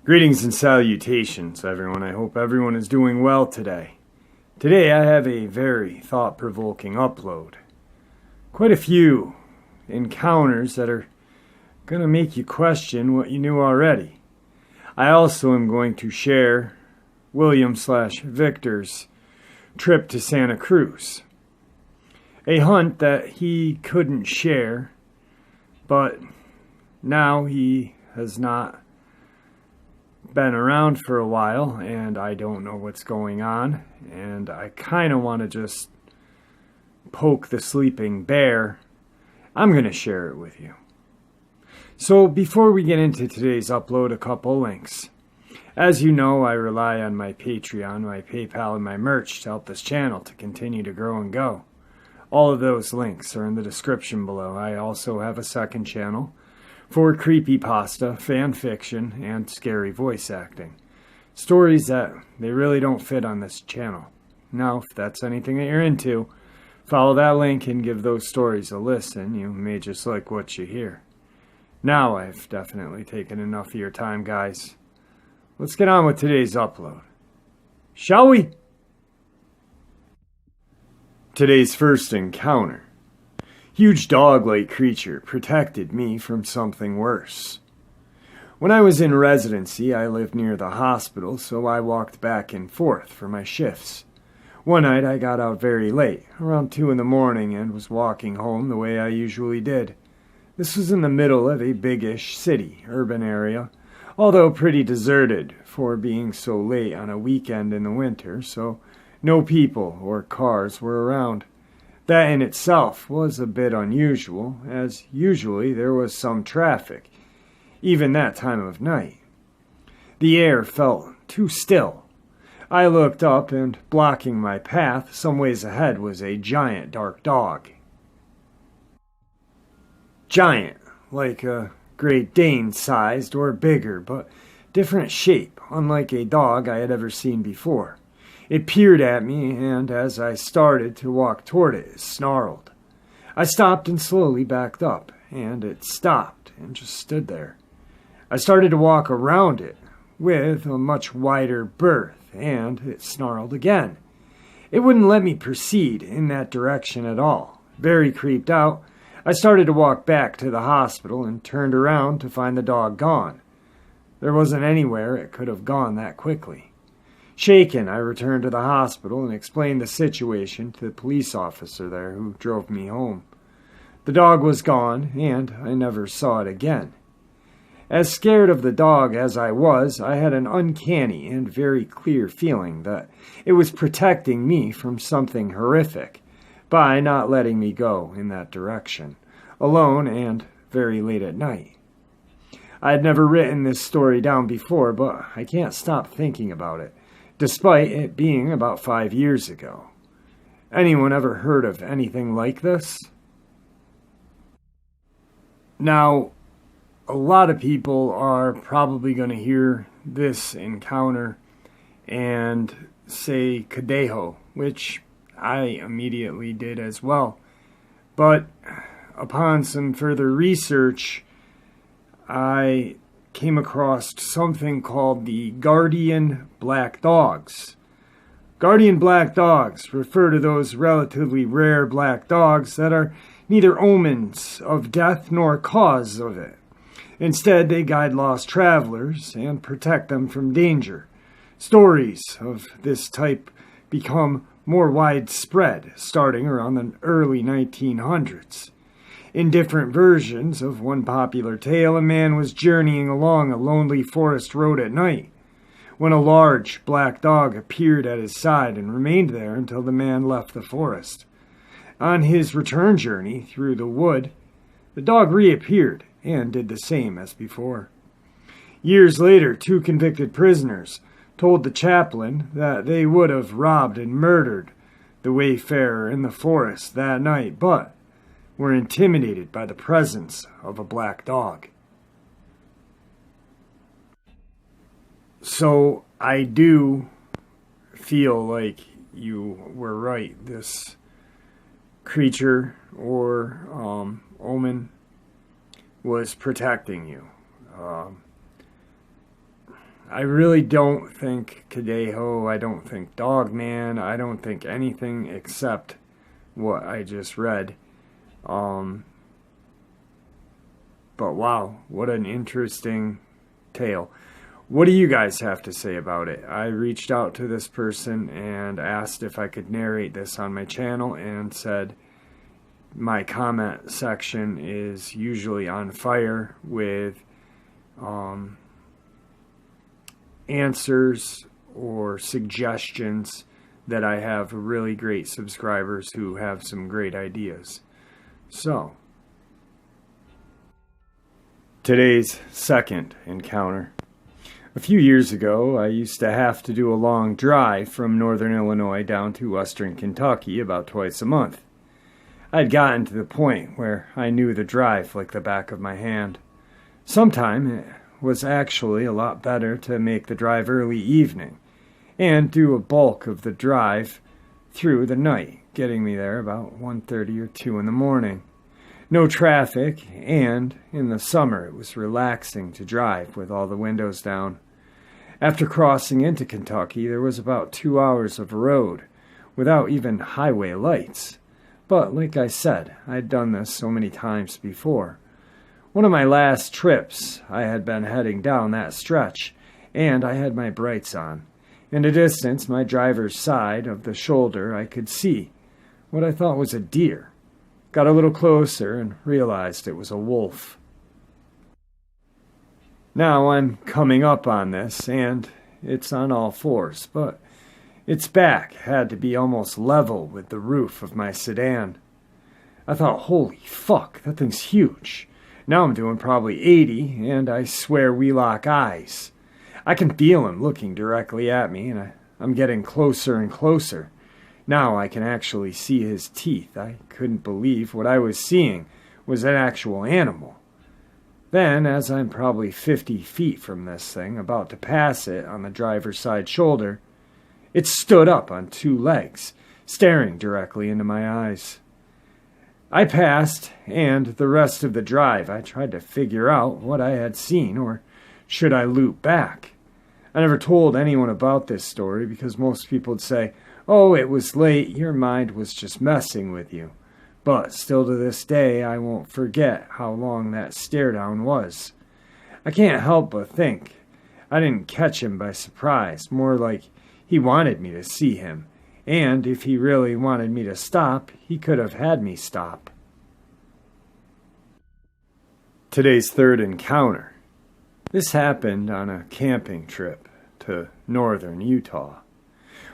Greetings and salutations, everyone. I hope everyone is doing well today. Today I have a very thought-provoking upload. Quite a few encounters that are going to make you question what you knew already. I also am going to share William/Victor's trip to Santa Cruz. A hunt that he couldn't share, but now he has not been around for a while, and I don't know what's going on, and I kind of want to just poke the sleeping bear. I'm going to share it with you. So before we get into today's upload, a couple links. As you know, I rely on my Patreon, my PayPal, and my merch to help this channel to continue to grow and go. All of those links are in the description below. I also have a second channel for creepypasta, fan fiction, and scary voice acting. Stories that they really don't fit on this channel. Now, if that's anything that you're into, follow that link and give those stories a listen. You may just like what you hear. Now I've definitely taken enough of your time, guys. Let's get on with today's upload. Shall we? Today's first encounter. Huge dog-like creature protected me from something worse. When I was in residency, I lived near the hospital, so I walked back and forth for my shifts. One night I got out very late, around 2 in the morning, and was walking home the way I usually did. This was in the middle of a big-ish city, urban area, although pretty deserted for being so late on a weekend in the winter, so no people or cars were around. That in itself was a bit unusual, as usually there was some traffic, even that time of night. The air felt too still. I looked up, and blocking my path some ways ahead was a giant dark dog. Giant, like a Great Dane sized or bigger, but different shape, unlike a dog I had ever seen before. It peered at me, and as I started to walk toward it, it snarled. I stopped and slowly backed up, and it stopped and just stood there. I started to walk around it with a much wider berth, and it snarled again. It wouldn't let me proceed in that direction at all. Very creeped out, I started to walk back to the hospital and turned around to find the dog gone. There wasn't anywhere it could have gone that quickly. Shaken, I returned to the hospital and explained the situation to the police officer there who drove me home. The dog was gone, and I never saw it again. As scared of the dog as I was, I had an uncanny and very clear feeling that it was protecting me from something horrific by not letting me go in that direction, alone and very late at night. I had never written this story down before, but I can't stop thinking about it, despite it being about 5 years ago. Anyone ever heard of anything like this? Now, a lot of people are probably going to hear this encounter and say Cadejo, which I immediately did as well. But upon some further research, I came across something called the guardian black dogs. Guardian black dogs refer to those relatively rare black dogs that are neither omens of death nor cause of it. Instead, they guide lost travelers and protect them from danger. Stories of this type become more widespread starting around the early 1900s. In different versions of one popular tale, a man was journeying along a lonely forest road at night when a large black dog appeared at his side and remained there until the man left the forest. On his return journey through the wood, the dog reappeared and did the same as before. Years later, 2 convicted prisoners told the chaplain that they would have robbed and murdered the wayfarer in the forest that night, but were intimidated by the presence of a black dog. So I do feel like you were right. This creature or omen was protecting you. I really don't think Kadeho, I don't think Dogman, I don't think anything except what I just read. But wow, what an interesting tale. What do you guys have to say about it? I reached out to this person and asked if I could narrate this on my channel, and said my comment section is usually on fire with answers or suggestions that I have really great subscribers who have some great ideas. So, today's second encounter. A few years ago, I used to have to do a long drive from northern Illinois down to western Kentucky about twice a month. I'd gotten to the point where I knew the drive like the back of my hand. Sometime it was actually a lot better to make the drive early evening and do a bulk of the drive through the night, getting me there about 1:30 or 2 in the morning. No traffic, and in the summer it was relaxing to drive with all the windows down. After crossing into Kentucky, there was about 2 hours of road without even highway lights. But like I said, I'd done this so many times before. One of my last trips, I had been heading down that stretch, and I had my brights on. In the distance, my driver's side of the shoulder, I could see what I thought was a deer. Got a little closer and realized it was a wolf. Now I'm coming up on this, and it's on all fours, but its back had to be almost level with the roof of my sedan. I thought, holy fuck, that thing's huge. Now I'm doing probably 80, and I swear we lock eyes. I can feel him looking directly at me, and I'm getting closer and closer. Now I can actually see his teeth. I couldn't believe what I was seeing was an actual animal. Then, as I'm probably 50 feet from this thing, about to pass it on the driver's side shoulder, it stood up on 2 legs, staring directly into my eyes. I passed, and the rest of the drive I tried to figure out what I had seen, or should I loop back? I never told anyone about this story because most people would say, "Oh, it was late, your mind was just messing with you." But still to this day, I won't forget how long that stare down was. I can't help but think I didn't catch him by surprise, more like he wanted me to see him, and if he really wanted me to stop, he could have had me stop. Today's third encounter. This happened on a camping trip to northern Utah.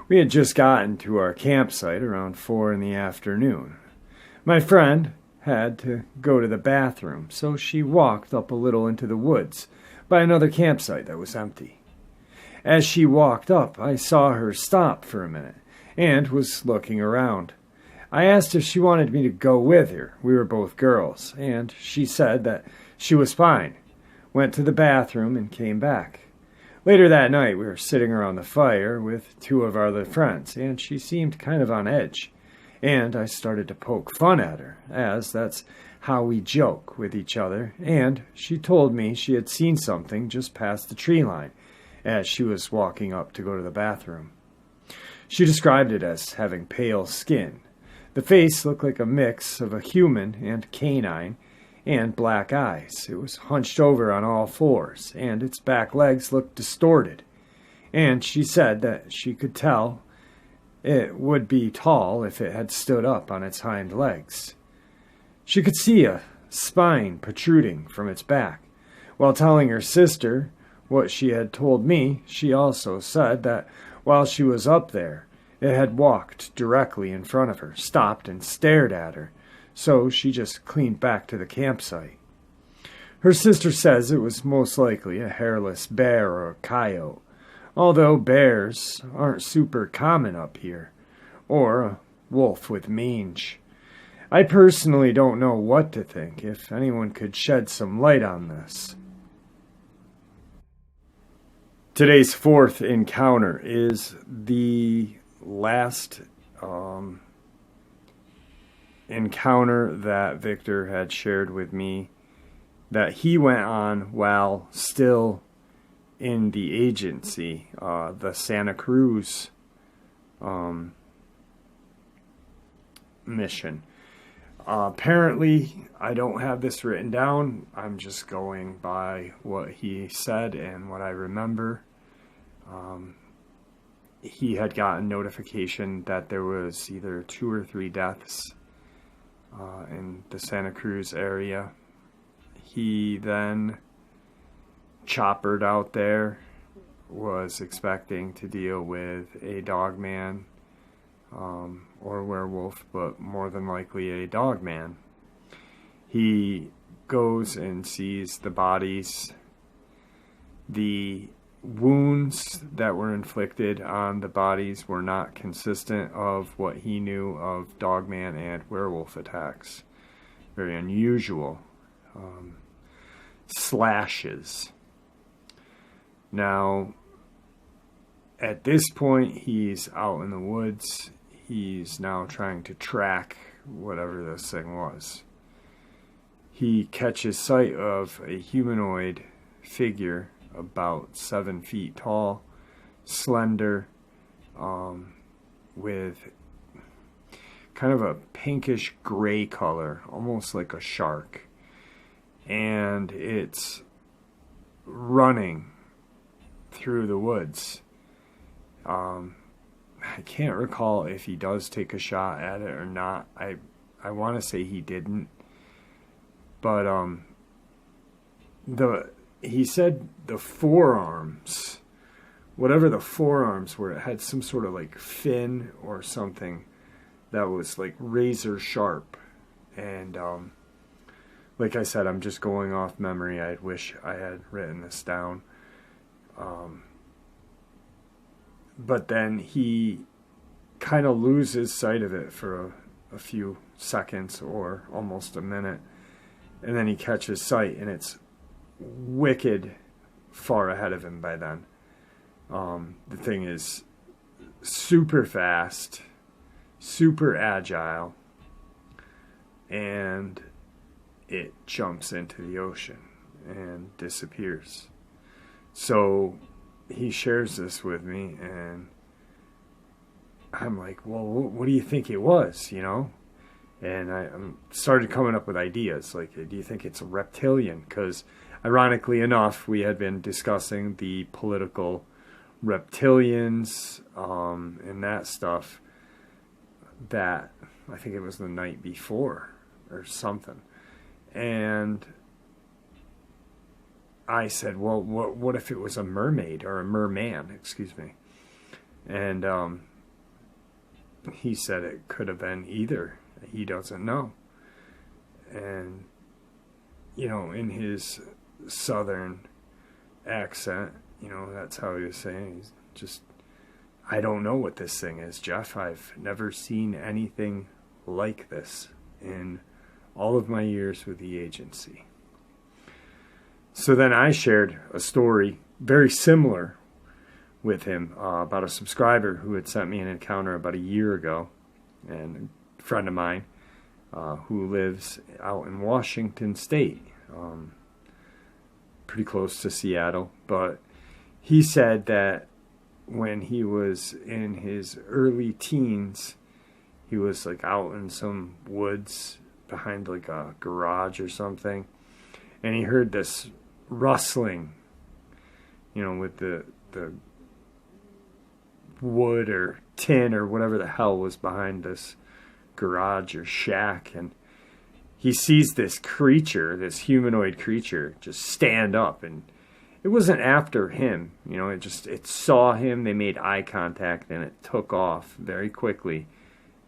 We had just gotten to our campsite around 4 in the afternoon. My friend had to go to the bathroom, so she walked up a little into the woods by another campsite that was empty. As she walked up, I saw her stop for a minute and was looking around. I asked if she wanted me to go with her. We were both girls, and she said that she was fine. Went to the bathroom and came back. Later that night, we were sitting around the fire with 2 of our other friends, and she seemed kind of on edge. And I started to poke fun at her, as that's how we joke with each other, and she told me she had seen something just past the tree line as she was walking up to go to the bathroom. She described it as having pale skin. The face looked like a mix of a human and canine, and black eyes. It was hunched over on all 4s, and its back legs looked distorted. And she said that she could tell it would be tall if it had stood up on its hind legs. She could see a spine protruding from its back. While telling her sister what she had told me, she also said that while she was up there, it had walked directly in front of her, stopped and stared at her, so she just cleaned back to the campsite. Her sister says it was most likely a hairless bear or a coyote, although bears aren't super common up here, or a wolf with mange. I personally don't know what to think, if anyone could shed some light on this. Today's fourth encounter is the last encounter that Victor had shared with me that he went on while still in the agency, the Santa Cruz mission. Apparently, I don't have this written down. I'm just going by what he said and what I remember. He had gotten notification that there was either 2 or 3 deaths in the Santa Cruz area. He then choppered out there, was expecting to deal with a dogman or werewolf, but more than likely a dogman. He goes and sees the bodies. The wounds that were inflicted on the bodies were not consistent of what he knew of dogman and werewolf attacks. Very unusual. Slashes. Now, at this point, he's out in the woods. He's now trying to track whatever this thing was. He catches sight of a humanoid figure about 7 feet tall, slender, with kind of a pinkish gray color, almost like a shark. And it's running through the woods. I can't recall if he does take a shot at it or not. I want to say he didn't. But he said the forearms, whatever the forearms were, it had some sort of like fin or something that was like razor sharp. And like I said, I'm just going off memory. I wish I had written this down. But then he kind of loses sight of it for a few seconds or almost a minute. And then he catches sight, and it's wicked far ahead of him by then. The thing is super fast, super agile, and it jumps into the ocean and disappears. So he shares this with me, and I'm like, well, what do you think it was, you know? And I started coming up with ideas, like, do you think it's a reptilian? Because ironically enough, we had been discussing the political reptilians and that stuff that I think it was the night before or something. And I said, well, what if it was a mermaid or a merman, excuse me? And he said it could have been either. He doesn't know. And, you know, in his southern accent, you know, that's how he was saying. He's just, I don't know what this thing is, Jeff. I've never seen anything like this in all of my years with the agency. So then I shared a story very similar with him about a subscriber who had sent me an encounter about a year ago, and a friend of mine who lives out in Washington State, pretty close to Seattle. But he said that when he was in his early teens, he was like out in some woods behind like a garage or something, and he heard this rustling, you know, with the wood or tin or whatever the hell was behind this garage or shack, and he sees this creature, this humanoid creature, just stand up. And it wasn't after him, you know, it saw him, they made eye contact, and it took off very quickly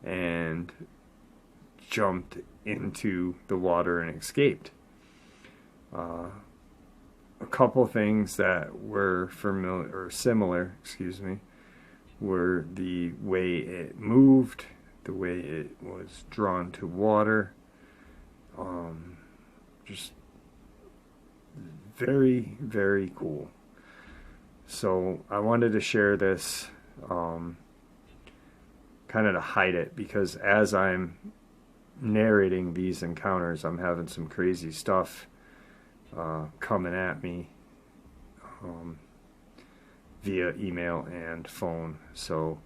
and jumped into the water and escaped. A couple things that were similar, were the way it moved, the way it was drawn to water. Just very, very cool. So I wanted to share this, kind of to hide it, because as I'm narrating these encounters, I'm having some crazy stuff coming at me via email and phone. So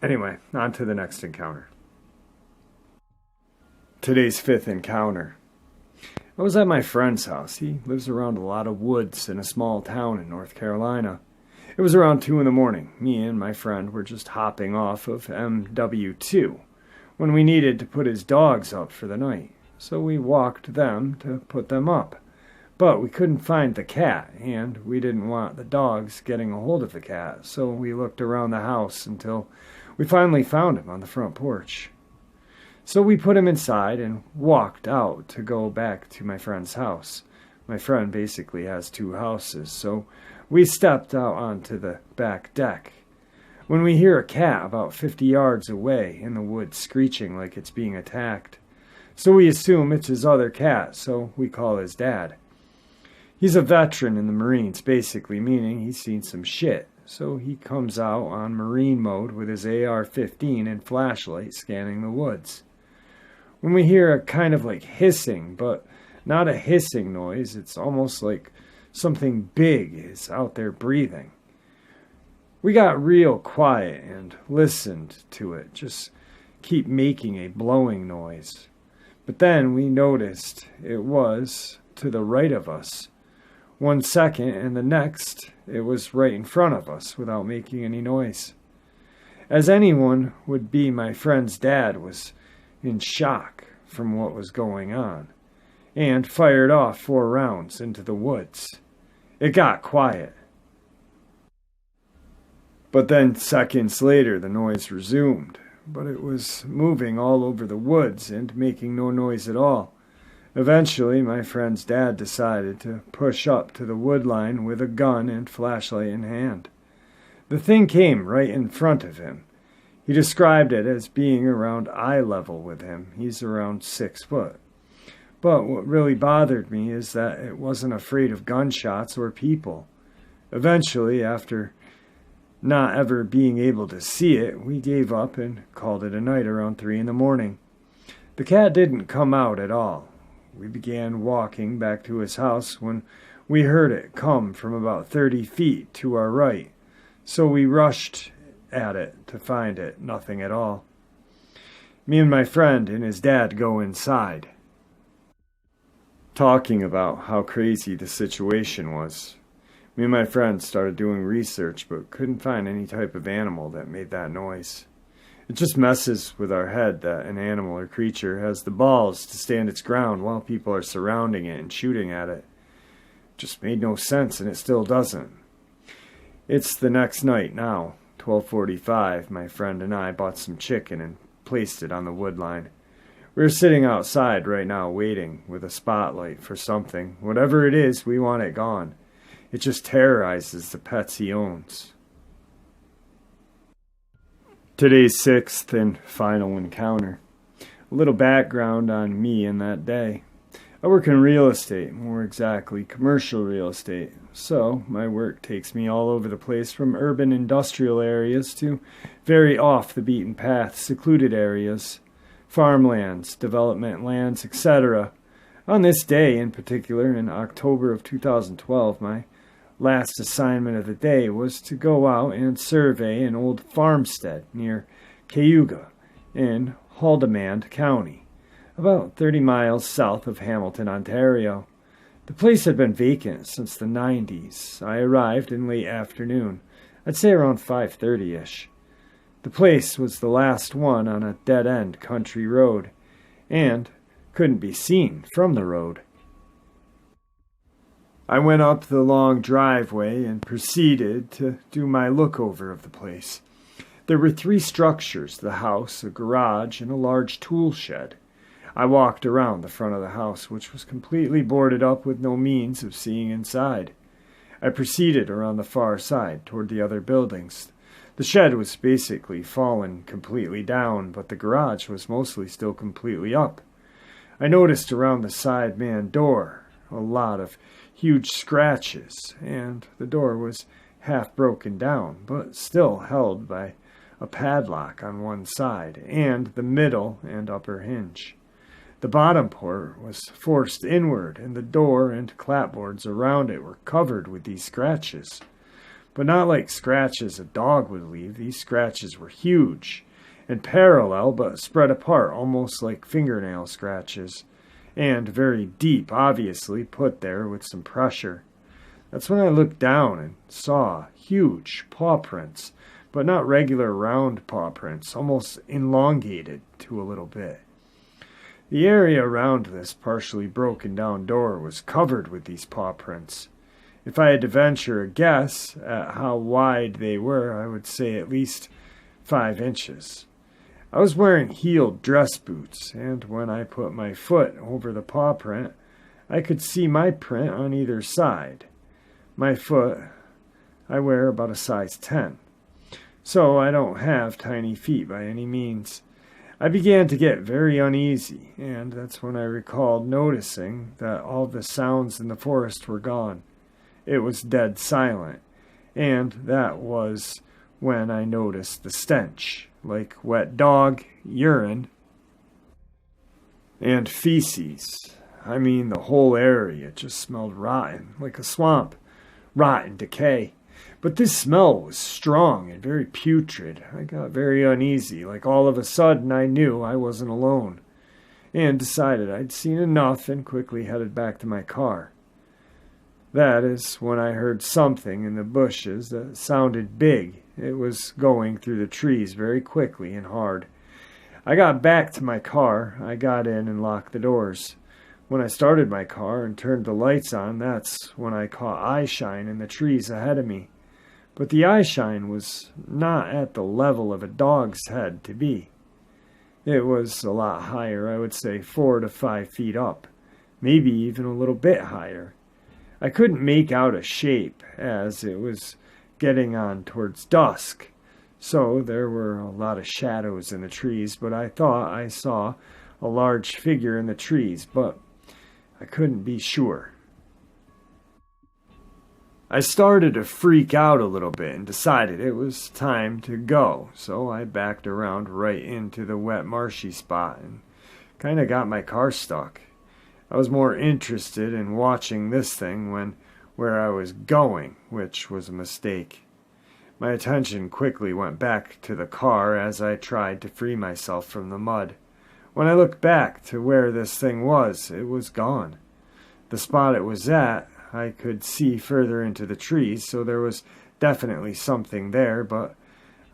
anyway, on to the next encounter. Today's fifth encounter. I was at my friend's house. He lives around a lot of woods in a small town in North Carolina. It was around 2 in the morning. Me and my friend were just hopping off of MW2 when we needed to put his dogs up for the night. So we walked them to put them up. But we couldn't find the cat, and we didn't want the dogs getting a hold of the cat, so we looked around the house until we finally found him on the front porch. So we put him inside and walked out to go back to my friend's house. My friend basically has 2 houses, so we stepped out onto the back deck when we hear a cat about 50 yards away in the woods screeching like it's being attacked. So we assume it's his other cat, so we call his dad. He's a veteran in the Marines, basically meaning he's seen some shit. So he comes out on Marine mode with his AR-15 and flashlight scanning the woods. When we hear a kind of like hissing, but not a hissing noise, it's almost like something big is out there breathing. We got real quiet and listened to it, just keep making a blowing noise. But then we noticed it was to the right of us. 1 second, and the next, it was right in front of us without making any noise. As anyone would be, my friend's dad was in shock from what was going on, and fired off 4 rounds into the woods. It got quiet. But then seconds later the noise resumed, but it was moving all over the woods and making no noise at all. Eventually my friend's dad decided to push up to the wood line with a gun and flashlight in hand. The thing came right in front of him. He described it as being around eye level with him. He's around 6 foot. But what really bothered me is that it wasn't afraid of gunshots or people. Eventually, after not ever being able to see it, we gave up and called it a night around 3 in the morning. The cat didn't come out at all. We began walking back to his house when we heard it come from about 30 feet to our right. So we rushed at it to find it, nothing at all. Me and my friend and his dad go inside, talking about how crazy the situation was. Me and my friend started doing research, but couldn't find any type of animal that made that noise. It just messes with our head that an animal or creature has the balls to stand its ground while people are surrounding it and shooting at it. It just made no sense, and it still doesn't. It's the next night now. 12:45, my friend and I bought some chicken and placed it on the wood line. We're sitting outside right now waiting with a spotlight for something. Whatever it is, we want it gone. It just terrorizes the pets he owns. Today's 6th and final encounter. A little background on me and that day. I work in real estate, more exactly commercial real estate. So my work takes me all over the place, from urban industrial areas to very off the beaten path, secluded areas, farmlands, development lands, etc. On this day in particular, in October of 2012, my last assignment of the day was to go out and survey an old farmstead near Cayuga in Haldimand County, about 30 miles south of Hamilton, Ontario. The place had been vacant since the 90s. I arrived in late afternoon, I'd say around 5:30-ish. The place was the last one on a dead-end country road, and couldn't be seen from the road. I went up the long driveway and proceeded to do my look-over of the place. There were 3 structures: the house, a garage, and a large tool shed. I walked around the front of the house, which was completely boarded up with no means of seeing inside. I proceeded around the far side toward the other buildings. The shed was basically fallen completely down, but the garage was mostly still completely up. I noticed around the side man door a lot of huge scratches, and the door was half broken down, but still held by a padlock on one side, and the middle and upper hinge. The bottom port was forced inward, and the door and clapboards around it were covered with these scratches. But not like scratches a dog would leave. These scratches were huge and parallel, but spread apart, almost like fingernail scratches, and very deep, obviously put there with some pressure. That's when I looked down and saw huge paw prints, but not regular round paw prints, almost elongated to a little bit. The area around this partially broken down door was covered with these paw prints. If I had to venture a guess at how wide they were, I would say at least 5 inches. I was wearing heeled dress boots, and when I put my foot over the paw print, I could see my print on either side. My foot, I wear about a size 10, so I don't have tiny feet by any means. I began to get very uneasy, and that's when I recalled noticing that all the sounds in the forest were gone. It was dead silent, and that was when I noticed the stench, like wet dog, urine, and feces. I mean, the whole area just smelled rotten, like a swamp, rotten decay. But this smell was strong and very putrid. I got very uneasy, like all of a sudden I knew I wasn't alone, and decided I'd seen enough and quickly headed back to my car. That is when I heard something in the bushes that sounded big. It was going through the trees very quickly and hard. I got back to my car. I got in and locked the doors. When I started my car and turned the lights on, that's when I caught eyeshine in the trees ahead of me. But the eyeshine was not at the level of a dog's head to be. It was a lot higher, I would say 4 to 5 feet up, maybe even a little bit higher. I couldn't make out a shape as it was getting on towards dusk, so there were a lot of shadows in the trees, but I thought I saw a large figure in the trees, but I couldn't be sure. I started to freak out a little bit and decided it was time to go, so I backed around right into the wet marshy spot and kind of got my car stuck. I was more interested in watching this thing than where I was going, which was a mistake. My attention quickly went back to the car as I tried to free myself from the mud. When I looked back to where this thing was, it was gone. The spot it was at, I could see further into the trees, so there was definitely something there, but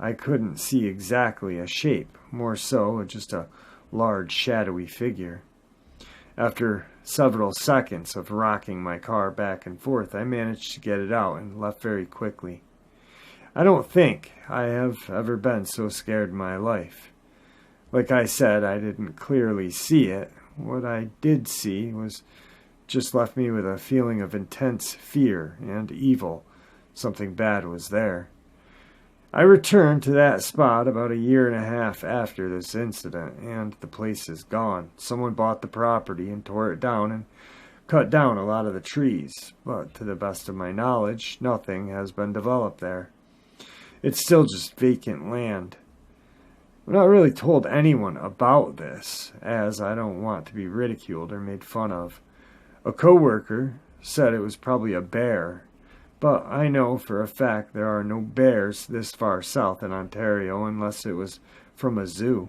I couldn't see exactly a shape, more so just a large shadowy figure. After several seconds of rocking my car back and forth, I managed to get it out and left very quickly. I don't think I have ever been so scared in my life. Like I said, I didn't clearly see it. What I did see was just left me with a feeling of intense fear and evil. Something bad was there. I returned to that spot about 1.5 years after this incident, and the place is gone. Someone bought the property and tore it down and cut down a lot of the trees, but to the best of my knowledge, nothing has been developed there. It's still just vacant land. I've not really told anyone about this, as I don't want to be ridiculed or made fun of. A coworker said it was probably a bear, but I know for a fact there are no bears this far south in Ontario unless it was from a zoo.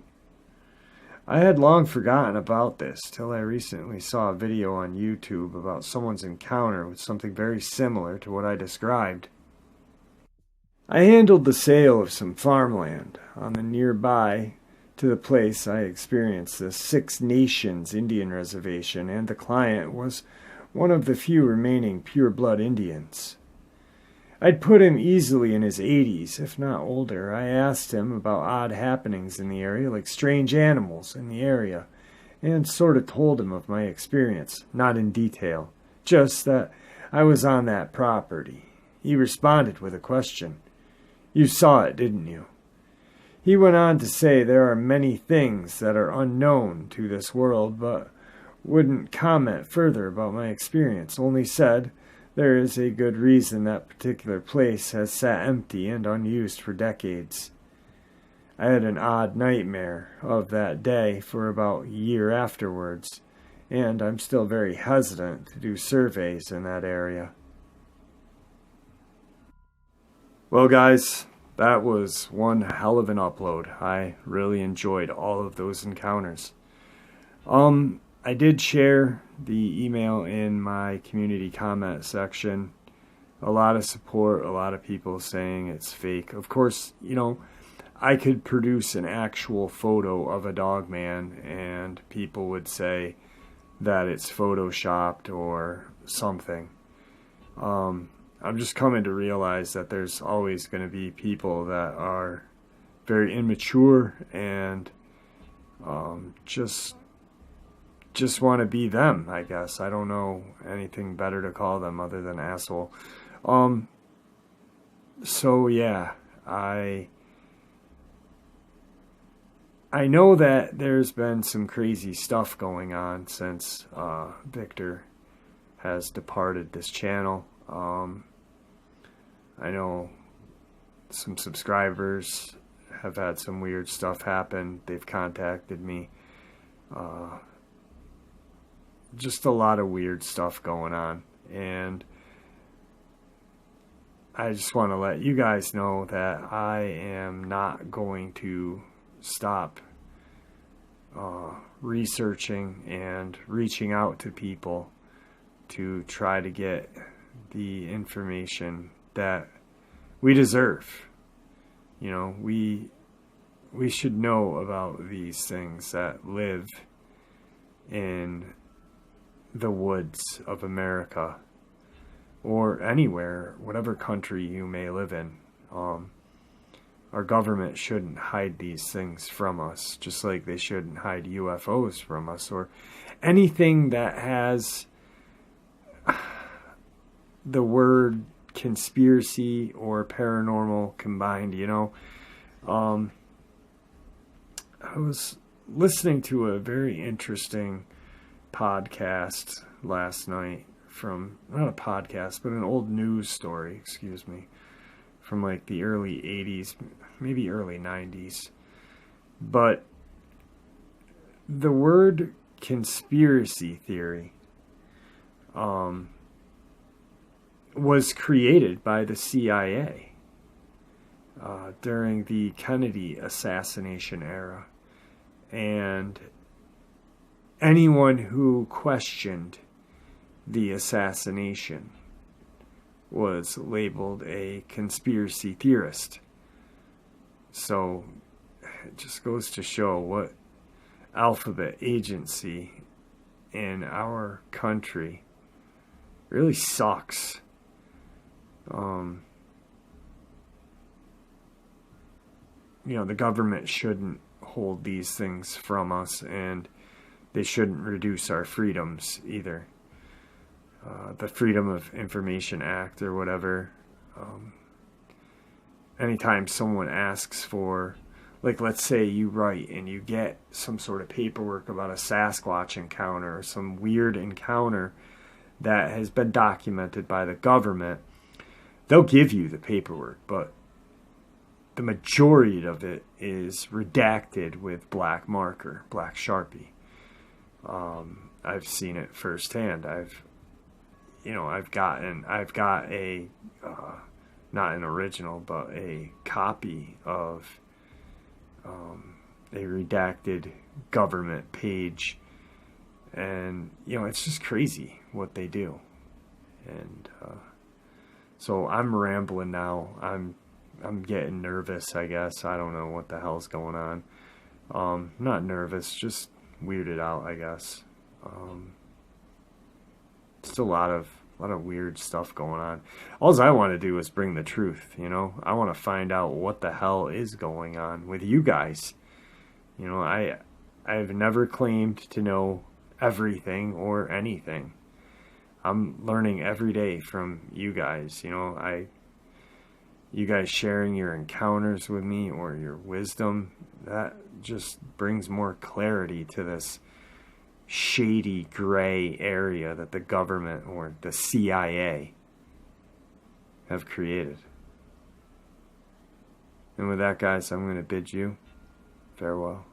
I had long forgotten about this till I recently saw a video on YouTube about someone's encounter with something very similar to what I described. I handled the sale of some farmland on the nearby to the place I experienced the Six Nations Indian Reservation, and the client was one of the few remaining pure-blood Indians. I'd put him easily in his 80s, if not older. I asked him about odd happenings in the area, like strange animals in the area, and sort of told him of my experience, not in detail, just that I was on that property. He responded with a question. "You saw it, didn't you?" He went on to say there are many things that are unknown to this world, but wouldn't comment further about my experience, only said there is a good reason that particular place has sat empty and unused for decades. I had an odd nightmare of that day for about a year afterwards, and I'm still very hesitant to do surveys in that area. Well, guys, that was one hell of an upload. I really enjoyed all of those encounters. I did share the email in my community comment section. A lot of support, a lot of people saying it's fake. Of course, I could produce an actual photo of a Dogman and people would say that it's photoshopped or something. I'm just coming to realize that there's always going to be people that are very immature and just want to be them, I guess. I don't know anything better to call them other than asshole. So yeah, I know that there's been some crazy stuff going on since Victor has departed this channel. I know some subscribers have had some weird stuff happen. They've contacted me. Just a lot of weird stuff going on. And I just want to let you guys know that I am not going to stop researching and reaching out to people to try to get the information that we deserve. We should know about these things that live in the woods of America or anywhere, whatever country you may live in. Our government shouldn't hide these things from us, just like they shouldn't hide UFOs from us or anything that has the word conspiracy or paranormal combined. I was listening to a very interesting podcast last night from, not a podcast, but an old news story, from like the early 80s, maybe early 90s. But the word conspiracy theory was created by the CIA during the Kennedy assassination era. And anyone who questioned the assassination was labeled a conspiracy theorist. So it just goes to show what alphabet agency in our country really sucks. The government shouldn't hold these things from us, and they shouldn't reduce our freedoms either. The Freedom of Information Act or whatever. Anytime someone asks for, like, let's say you write and you get some sort of paperwork about a Sasquatch encounter or some weird encounter that has been documented by the government, they'll give you the paperwork, but the majority of it is redacted with black marker, black Sharpie. I've seen it firsthand. I've got a, not an original, but a copy of a redacted government page. And, it's just crazy what they do. And so I'm rambling now. I'm getting nervous, I guess. I don't know what the hell's going on. Not nervous, just weirded out, I guess. Just a lot of weird stuff going on. All I want to do is bring the truth, I want to find out what the hell is going on with you guys. I've never claimed to know everything or anything. I'm learning every day from you guys. You guys sharing your encounters with me or your wisdom, that just brings more clarity to this shady gray area that the government or the CIA have created. And with that, guys, I'm going to bid you Farewell.